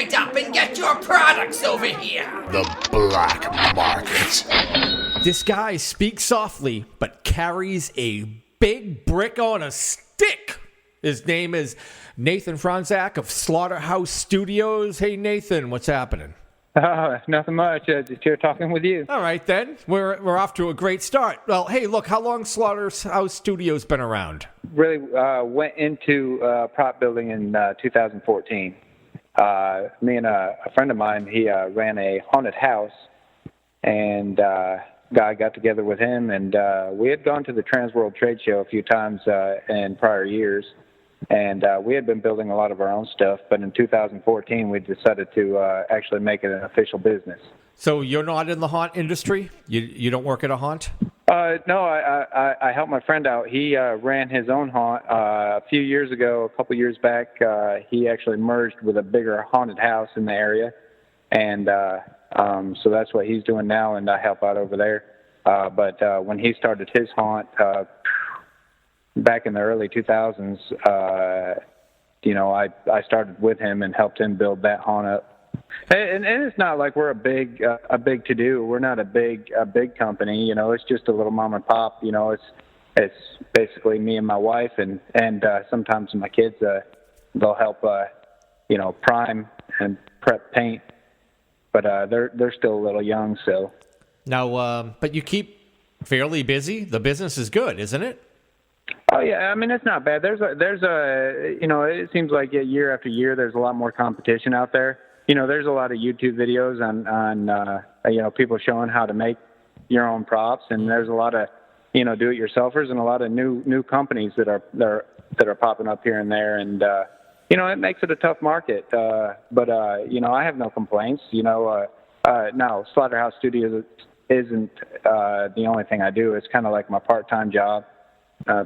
right up and get your products over here. The black market. This guy speaks softly, but carries a big brick on a stick. His name is Nathan Fronczak of Slaughterhouse Studios. Hey, Nathan, what's happening? Nothing much. Just here talking with you. All right, then. We're off to a great start. Well, hey, look, how long Slaughterhouse Studios been around? Really went into prop building in 2014. Me and a friend of mine, he ran a haunted house, and guy got together with him, and we had gone to the Trans World Trade Show a few times in prior years. And we had been building a lot of our own stuff, but in 2014, we decided to actually make it an official business. So you're not in the haunt industry? You don't work at a haunt? No, I helped my friend out. He ran his own haunt a few years ago, a couple years back. He actually merged with a bigger haunted house in the area, and so that's what he's doing now, and I help out over there. But when he started his haunt, back in the early 2000s, I started with him and helped him build that haunt up. And it's not like we're a big to-do. We're not a big company. It's just a little mom and pop. It's basically me and my wife, and sometimes my kids they'll help prime and prep paint. But they're still a little young, so. Now, but you keep fairly busy. The business is good, isn't it? Oh yeah, I mean it's not bad. There's it seems like year after year there's a lot more competition out there. There's a lot of YouTube videos on people showing how to make your own props, and there's a lot of do-it-yourselfers and a lot of new companies that are popping up here and there, and it makes it a tough market. But I have no complaints. Now Slaughterhouse Studios isn't the only thing I do. It's kind of like my part-time job.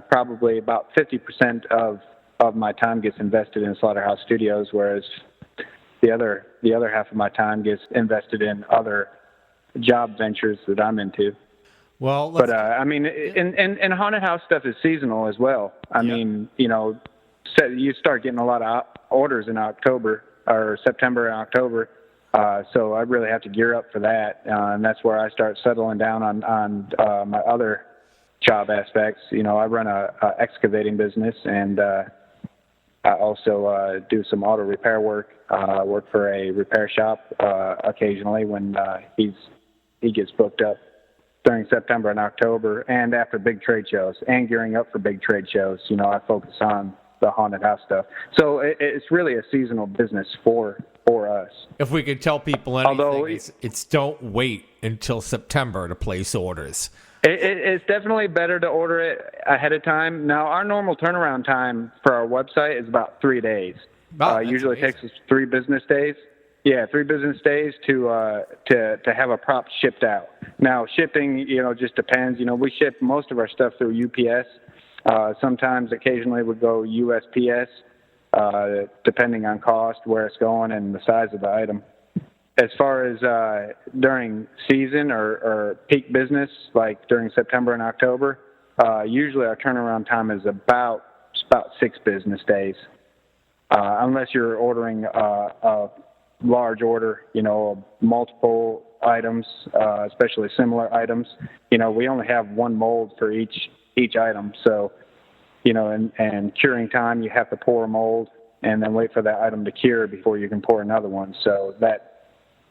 Probably about 50% of my time gets invested in Slaughterhouse Studios, whereas the other half of my time gets invested in other job ventures that I'm into. Well, but and haunted house stuff is seasonal as well. I mean, you start getting a lot of orders in October or September and October. So I really have to gear up for that, and that's where I start settling down on my other job aspects. I run a excavating business, and I also do some auto repair work. Work for a repair shop occasionally when he gets booked up during September and October, and after big trade shows, and gearing up for big trade shows. I focus on the haunted house stuff. So it's really a seasonal business for us. If we could tell people anything, it's don't wait until September to place orders. It's definitely better to order it ahead of time. Now, our normal turnaround time for our website is about 3 days. Usually takes us 3 business days. Yeah, 3 business days to have a prop shipped out. Now, shipping, just depends. We ship most of our stuff through UPS. Sometimes, occasionally, we go USPS, depending on cost, where it's going, and the size of the item. As far as during season or peak business, like during September and October, usually our turnaround time is about 6 business days, unless you're ordering a large order, multiple items, especially similar items. We only have 1 mold for each item, so and curing time, you have to pour a mold and then wait for that item to cure before you can pour another one. So that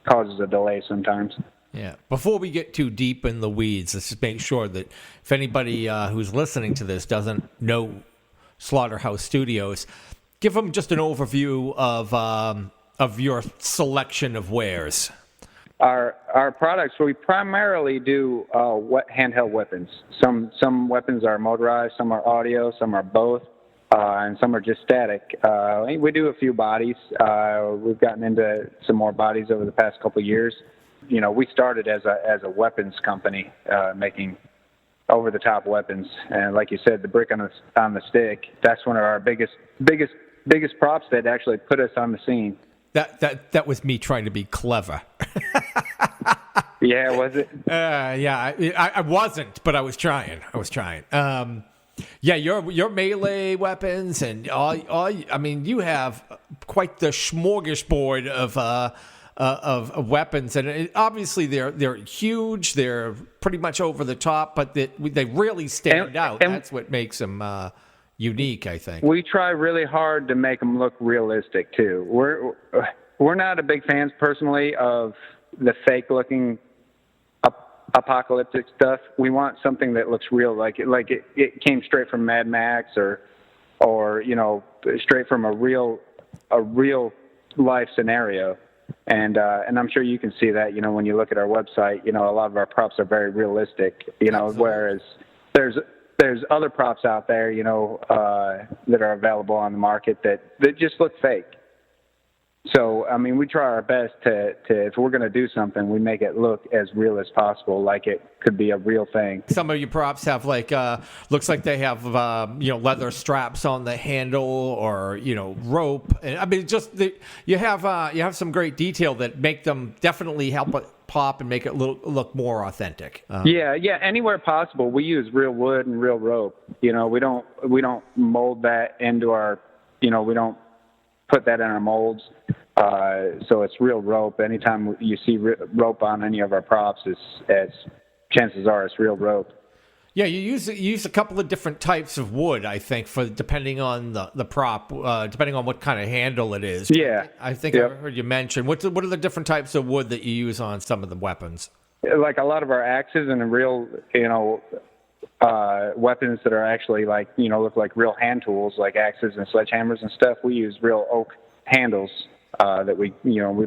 causes a delay sometimes. Yeah. Before we get too deep in the weeds, let's just make sure that if anybody who's listening to this doesn't know Slaughterhouse Studios, give them just an overview of your selection of wares. Our products, we primarily do handheld weapons. Some weapons are motorized, some are audio, some are both, and some are just static. We do a few bodies. We've gotten into some more bodies over the past couple of years. We started as a weapons company, making over-the-top weapons, and like you said, the brick on the stick. That's one of our biggest props that actually put us on the scene. That was me trying to be clever. Yeah, was it? Yeah, I wasn't, but I was trying. Yeah, your melee weapons and all. I mean, you have quite the smorgasbord of weapons, and obviously they're huge. They're pretty much over the top, but they really stand out. And that's what makes them unique, I think. We try really hard to make them look realistic too. We're not a big fans personally of the fake looking apocalyptic stuff. We want something that looks real, like it came straight from Mad Max or straight from a real life scenario. And I'm sure you can see that, when you look at our website, a lot of our props are very realistic, Absolutely. Whereas there's other props out there, that are available on the market that just look fake. So, I mean, we try our best to if we're going to do something, we make it look as real as possible, like it could be a real thing. Some of your props have looks like they have leather straps on the handle or rope. And I mean, you have some great detail that make them definitely help it pop and make it look more authentic. Yeah. Anywhere possible, we use real wood and real rope. We don't mold that into our. We don't put that in our molds. So it's real rope. Anytime you see rope on any of our props, chances are it's real rope. Yeah, you use a couple of different types of wood, I think, for depending on the prop, depending on what kind of handle it is. Yeah, I think I heard you mention. What are the different types of wood that you use on some of the weapons? Like a lot of our axes and the real, weapons that are actually look like real hand tools, like axes and sledgehammers and stuff. We use real oak handles that we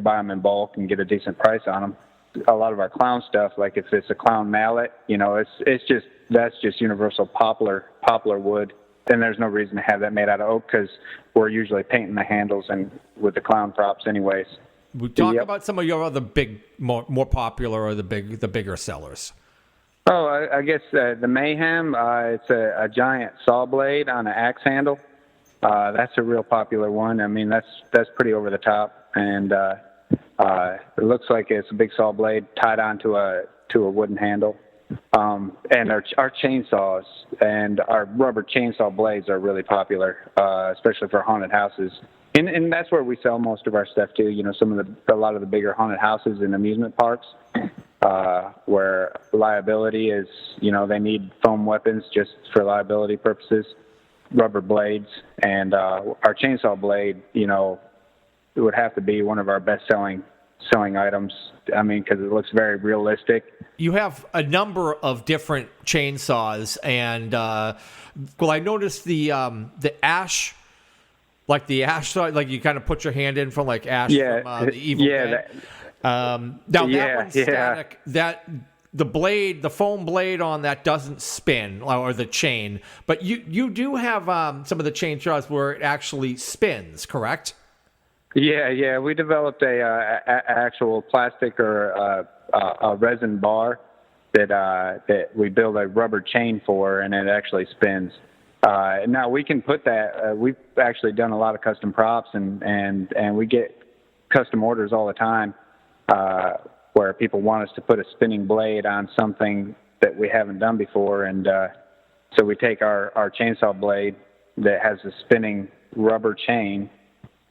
buy them in bulk and get a decent price on them. A lot of our clown stuff, like if it's a clown mallet, that's just universal poplar wood. And there's no reason to have that made out of oak because we're usually painting the handles and with the clown props anyways. We talk about some of your other big, more popular or the bigger sellers. Oh, I guess the Mayhem. It's a giant saw blade on an axe handle. That's a real popular one. I mean, that's pretty over the top, and it looks like it's a big saw blade tied onto a wooden handle. And our chainsaws and our rubber chainsaw blades are really popular, especially for haunted houses. And that's where we sell most of our stuff too. A lot of the bigger haunted houses and amusement parks, where liability is, they need foam weapons just for liability purposes, rubber blades, and our chainsaw blade, it would have to be one of our best selling items. I mean, because it looks very realistic. You have a number of different chainsaws, and I noticed the ash. Like the ash, like you kind of put your hand in from like ash from the Evil Dead. Now that one's static. That the foam blade on that doesn't spin, or the chain. But you do have some of the chainsaws where it actually spins, correct? Yeah. We developed a actual plastic or a resin bar that we build a rubber chain for, and it actually spins. Now we can put that. We've actually done a lot of custom props, and we get custom orders all the time where people want us to put a spinning blade on something that we haven't done before, and so we take our chainsaw blade that has a spinning rubber chain,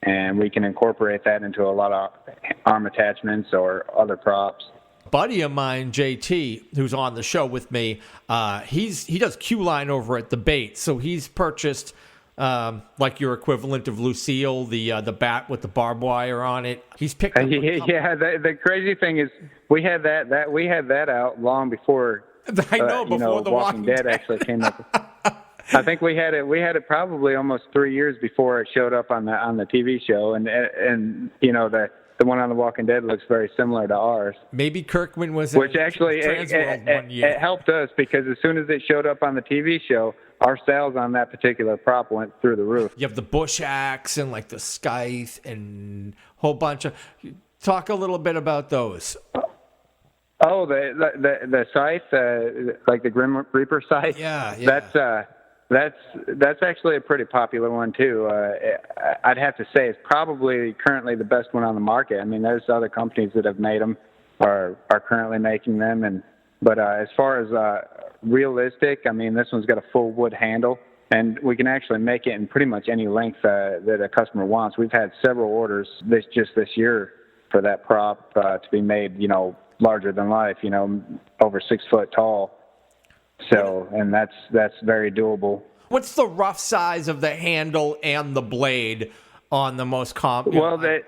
and we can incorporate that into a lot of arm attachments or other props. Buddy of mine, JT, who's on the show with me, he does Q-Line over at the Bait, so he's purchased like your equivalent of Lucille, the bat with the barbed wire on it. He's picked up. The crazy thing is we had that out long before. I know before the Walking Dead actually came up. I think we had it probably almost 3 years before it showed up on the TV show, and the one on The Walking Dead looks very similar to ours. Maybe Kirkman was which actually it helped us, because as soon as it showed up on the TV show, our sales on that particular prop went through the roof. You have the bush axe and like the scythe and a whole bunch of. Talk a little bit about those. Oh, the scythe, like the Grim Reaper scythe. Yeah. That's actually a pretty popular one too. I'd have to say it's probably currently the best one on the market. I mean, there's other companies that have made them, are currently making them, but as far as realistic. I mean, this one's got a full wood handle, and we can actually make it in pretty much any length that a customer wants. We've had several orders this year for that prop to be made, larger than life, over 6 foot tall. So, and that's very doable. What's the rough size of the handle and the blade on the most common? Well, the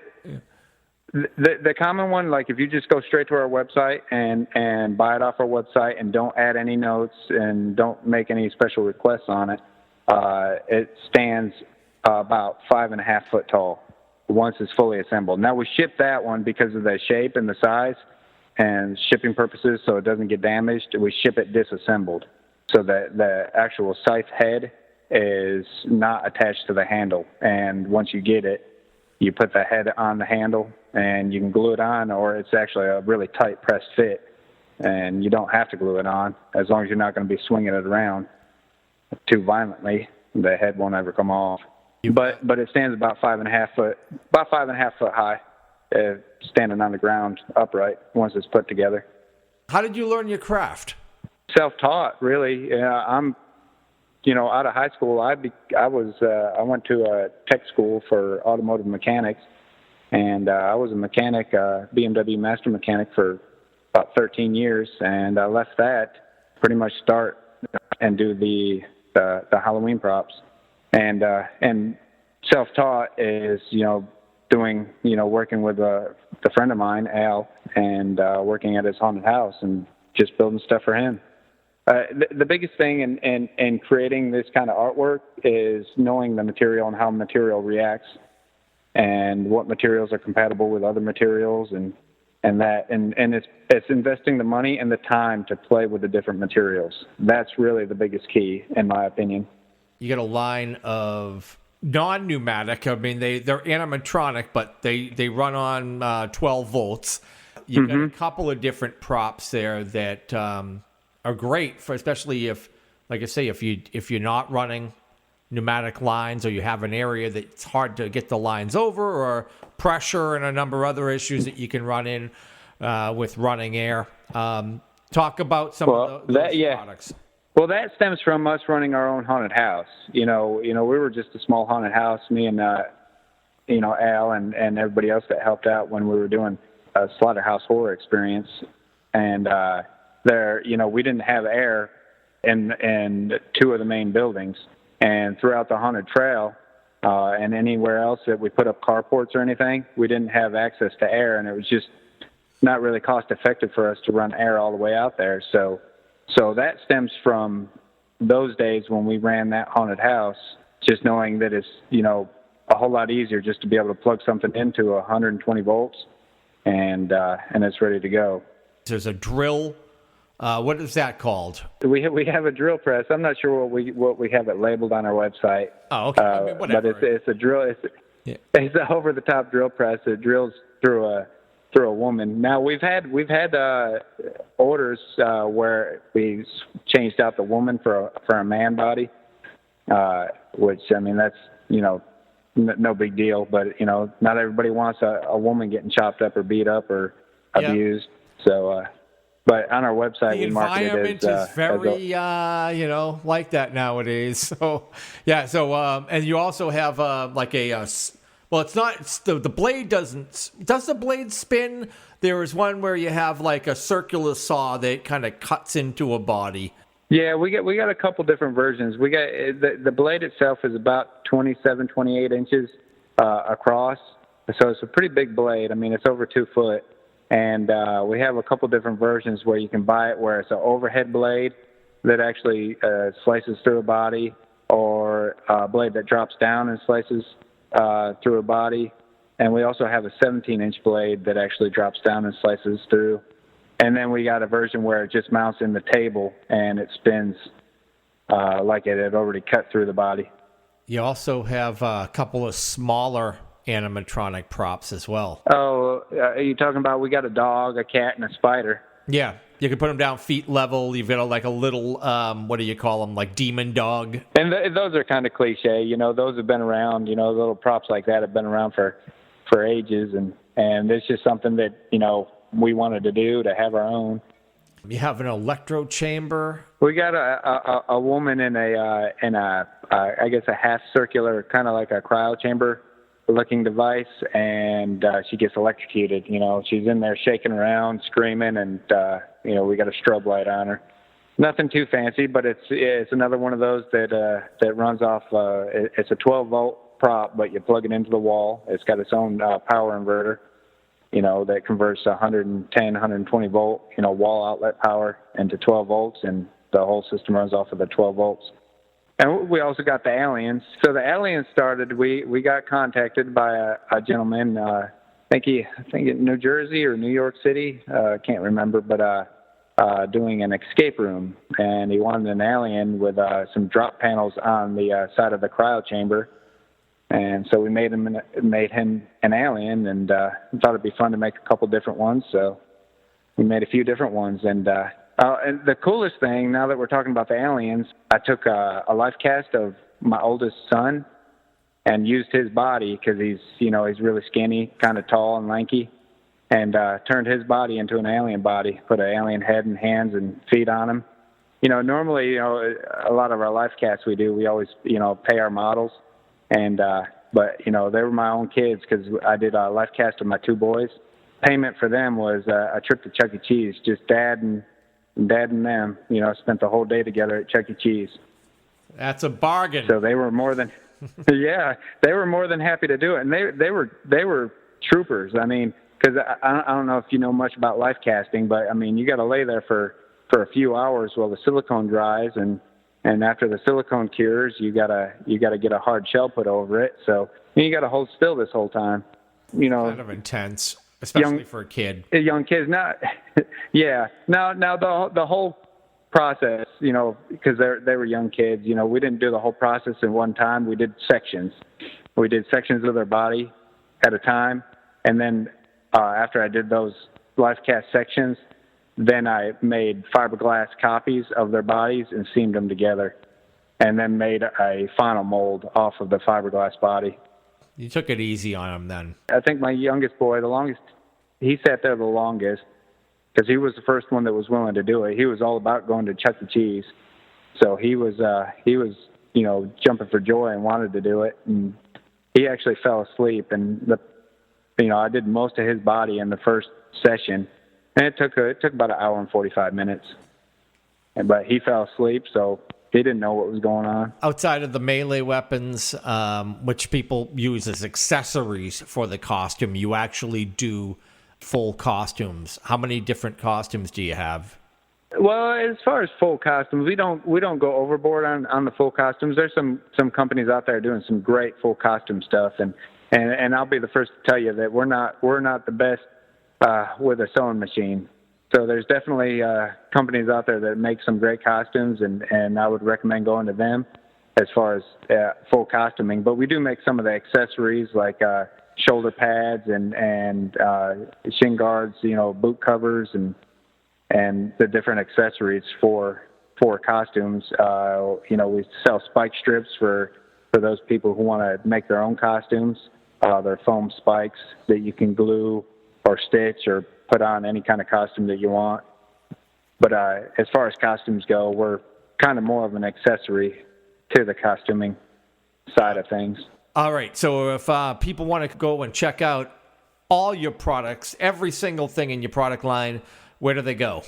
common one, like if you just go straight to our website and buy it off our website and don't add any notes and don't make any special requests on it, it stands about 5.5 foot tall once it's fully assembled. Now we ship that one because of the shape and the size and shipping purposes, so it doesn't get damaged. We ship it disassembled, so that the actual scythe head is not attached to the handle. And once you get it, you put the head on the handle and you can glue it on, or it's actually a really tight pressed fit, and you don't have to glue it on as long as you're not going to be swinging it around too violently. The head won't ever come off. But it stands about 5.5 foot high, standing on the ground upright once it's put together. How did you learn your craft? Self-taught, really. I'm, out of high school, I went to a tech school for automotive mechanics, and I was a mechanic, BMW master mechanic for about 13 years, and I left that to pretty much start and do the Halloween props. And self-taught is, working with a friend of mine, Al, and working at his haunted house and just building stuff for him. The biggest thing in creating this kind of artwork is knowing the material and how material reacts and what materials are compatible with other materials and it's investing the money and the time to play with the different materials. That's really the biggest key, in my opinion. You get a line of non-pneumatic. I mean, they're animatronic, but they run on 12 volts. You've got a couple of different props there that are great for, especially if, like I say, if you're not running pneumatic lines, or you have an area that's hard to get the lines over, or pressure and a number of other issues that you can run in with running air. Talk about some of those products. Well, that stems from us running our own haunted house. We were just a small haunted house, me and Al and everybody else that helped out when we were doing a Slaughterhouse horror experience. And we didn't have air in 2 of the main buildings. And throughout the haunted trail and anywhere else that we put up carports or anything, we didn't have access to air, and it was just not really cost effective for us to run air all the way out there. So that stems from those days when we ran that haunted house, just knowing that it's, a whole lot easier just to be able to plug something into 120 volts and it's ready to go. There's a drill. What is that called? We have a drill press. I'm not sure what we have it labeled on our website. Oh, okay. Whatever. But it's a drill. It's an over-the-top drill press. It drills through a woman. Now we've had orders where we changed out the woman for a man body, which that's no big deal. But not everybody wants a woman getting chopped up or beat up or abused. So. But on our website, we market it as... The environment is very, like that nowadays. So, yeah. So, and you also have it's not... the blade doesn't... Does the blade spin? There is one where you have like a circular saw that kind of cuts into a body. Yeah, we got a couple different versions. We got... The blade itself is about 27, 28 inches across. So it's a pretty big blade. I mean, it's over 2 foot. And we have a couple different versions where you can buy it where it's an overhead blade that actually slices through a body, or a blade that drops down and slices through a body. And we also have a 17-inch blade that actually drops down and slices through. And then we got a version where it just mounts in the table and it spins like it had already cut through the body. You also have a couple of smaller animatronic props as well. Oh, are you talking about? We got a dog, a cat, and a spider. Yeah, you can put them down feet level. You've got a little, what do you call them, like demon dog? And those are kind of cliche. Those have been around. Little props like that have been around for ages, and it's just something that we wanted to do, to have our own. You have an electro chamber. We got a woman in a I guess a half circular, kind of like a cryo chamber looking device, and she gets electrocuted. She's in there shaking around, screaming, and we got a strobe light on her. Nothing too fancy, but it's another one of those that runs off. It's a 12-volt prop, but you plug it into the wall. It's got its own power inverter, that converts 110, 120 volt, wall outlet power into 12 volts, and the whole system runs off of the 12 volts. And we also got the aliens. So the aliens started. We got contacted by a gentleman. I think in New Jersey or New York City. Can't remember, but doing an escape room, and he wanted an alien with some drop panels on the side of the cryo chamber. And so we made him an alien, and thought it'd be fun to make a couple different ones. So we made a few different ones, and the coolest thing, now that we're talking about the aliens, I took a life cast of my oldest son and used his body because he's really skinny, kind of tall and lanky, and turned his body into an alien body, put an alien head and hands and feet on him. Normally, a lot of our life casts we always, pay our models, and but they were my own kids because I did a life cast of my two boys. Payment for them was a trip to Chuck E. Cheese, just Dad and them, spent the whole day together at Chuck E. Cheese. That's a bargain. So they were more than, yeah, they were more than happy to do it, and they were troopers. I mean, because I don't know if you know much about life casting, but I mean, you got to lay there for a few hours while the silicone dries, and after the silicone cures, you gotta get a hard shell put over it. So you got to hold still this whole time. Kind of intense. Especially for a kid. Young kids, not, yeah. Now the whole process, because they were young kids, we didn't do the whole process in one time. We did sections. We did sections of their body at a time, and then after I did those life cast sections, then I made fiberglass copies of their bodies and seamed them together, and then made a final mold off of the fiberglass body. You took it easy on him then. I think my youngest boy, he sat there the longest because he was the first one that was willing to do it. He was all about going to Chuck E. Cheese. So he was jumping for joy and wanted to do it. And he actually fell asleep. And I did most of his body in the first session. And it took about an hour and 45 minutes. But he fell asleep, so he didn't know what was going on. Outside of the melee weapons, which people use as accessories for the costume, you actually do full costumes. How many different costumes do you have? Well, as far as full costumes, we don't go overboard on the full costumes. There's some companies out there doing some great full costume stuff, and I'll be the first to tell you that we're not the best with a sewing machine. So there's definitely companies out there that make some great costumes, and I would recommend going to them as far as full costuming. But we do make some of the accessories like shoulder pads and shin guards, boot covers, and the different accessories for costumes. We sell spike strips for those people who want to make their own costumes. They're foam spikes that you can glue or stitch or put on any kind of costume that you want. But as far as costumes go, we're kind of more of an accessory to the costuming side of things. All right. So if people want to go and check out all your products, every single thing in your product line, where do they go?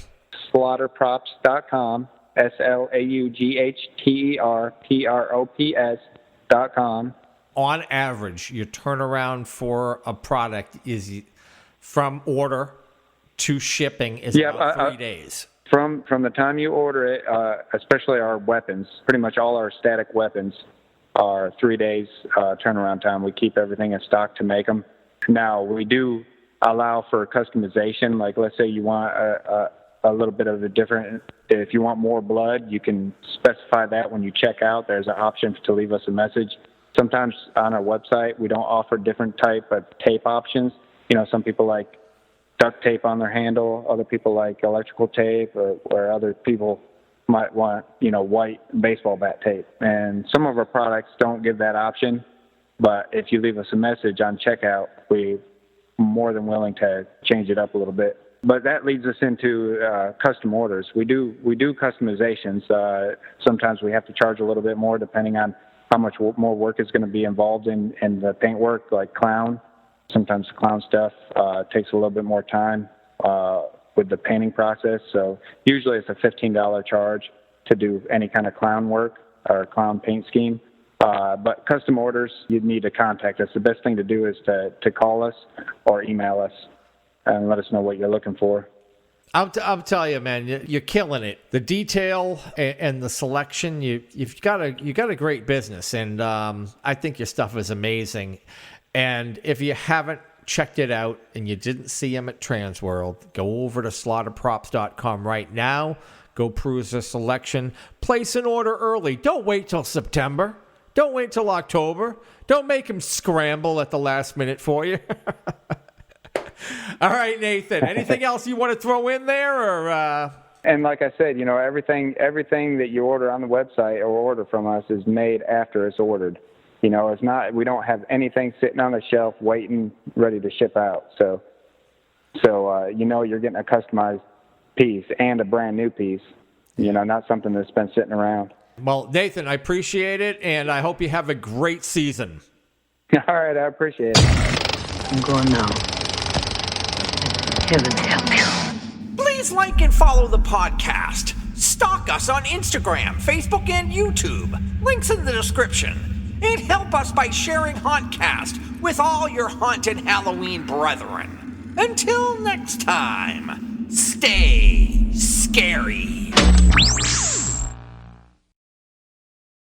Slaughterprops.com, SLAUGHTERPROPS.com. On average, your turnaround for a product is from order to shipping is about 3 days. From the time you order it, especially our weapons, pretty much all our static weapons are 3 days turnaround time. We keep everything in stock to make them. Now, we do allow for customization. Like, let's say you want a little bit of a different, if you want more blood, you can specify that when you check out. There's an option to leave us a message. Sometimes on our website, we don't offer different type of tape options. Some people like duct tape on their handle, other people like electrical tape, or other people might want, white baseball bat tape. And some of our products don't give that option, but if you leave us a message on checkout, we're more than willing to change it up a little bit. But that leads us into custom orders. We do customizations. Sometimes we have to charge a little bit more depending on how much more work is going to be involved in the paint work, like clown. Sometimes the clown stuff takes a little bit more time with the painting process. So usually it's a $15 charge to do any kind of clown work or clown paint scheme. But custom orders, you'd need to contact us. The best thing to do is to call us or email us and let us know what you're looking for. I'll tell you, man, you're killing it. The detail and the selection, you've got a great business, and I think your stuff is amazing. And if you haven't checked it out and you didn't see him at Transworld, go over to slaughterprops.com right now. Go peruse the selection. Place an order early. Don't wait till September. Don't wait till October. Don't make him scramble at the last minute for you. All right, Nathan. Anything else you want to throw in there, or? And like I said, everything that you order on the website or order from us is made after it's ordered. It's not. We don't have anything sitting on the shelf waiting, ready to ship out. So you're getting a customized piece and a brand new piece. Not something that's been sitting around. Well, Nathan, I appreciate it, and I hope you have a great season. All right, I appreciate it. I'm going now. Heaven help you. Please like and follow the podcast. Stalk us on Instagram, Facebook, and YouTube. Links in the description. And help us by sharing Hauntcast with all your haunted Halloween brethren. Until next time, stay scary.